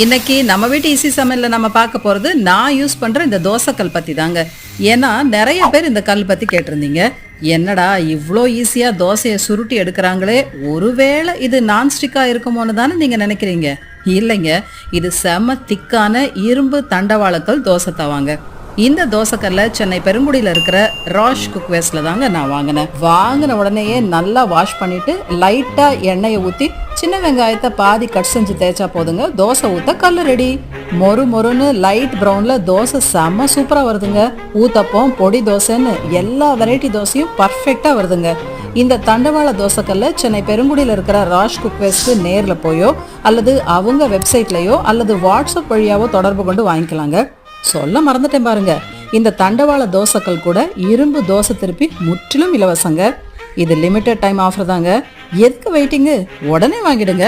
இன்னைக்கு நம்ம வீட்டு ஈஸி சமையலில் நம்ம பார்க்க போகிறது நான் யூஸ் பண்ணுற இந்த தோசைக்கல் பற்றி தாங்க. ஏன்னா நிறைய பேர் இந்த கல் பற்றி கேட்டிருந்தீங்க. என்னடா இவ்வளோ ஈஸியாக தோசையை சுருட்டி எடுக்கிறாங்களே, ஒருவேளை இது நான்ஸ்டிக்காக இருக்குமோன்னு தானே நீங்கள் நினைக்கிறீங்க. இல்லைங்க, இது செம திக்கான இரும்பு தண்டவாளக்கல் தோசை தவாங்க. இந்த தோசைக்கல்ல சென்னை பெருங்குடியில் இருக்கிற ராஷ் குக்வேர்ஸில் தாங்க நான் வாங்கின உடனேயே நல்லா வாஷ் பண்ணிட்டு லைட்டாக எண்ணெயை ஊற்றி சின்ன வெங்காயத்தை பாதி கட் செஞ்சு தேய்ச்சா போதுங்க, தோசை ஊற்ற கல் ரெடி. மொறு மொறுன்னு லைட் ப்ரௌனில் தோசை செம்ம சூப்பராக வருதுங்க. ஊத்தப்பம், பொடி தோசைன்னு எல்லா வெரைட்டி தோசையும் பர்ஃபெக்டாக வருதுங்க. இந்த தண்டவாள தோசைக்கல்ல சென்னை பெருங்குடியில் இருக்கிற ராஷ் குக்வேர்ஸ்க்கு நேரில் போயோ அல்லது அவங்க வெப்சைட்லையோ அல்லது வாட்ஸ்அப் வழியாவோ தொடர்பு கொண்டு வாங்கிக்கலாங்க. சொல்ல மறந்துட்டேன் பாருங்க, இந்த தண்டவாள தோசைக்கல் கூட இரும்பு தோசை திருப்பி முற்றிலும் இலவசங்க. இது லிமிட்டட் டைம் ஆஃபர் தாங்க. எதுக்கு வெயிட்டிங்கு, உடனே வாங்கிடுங்க.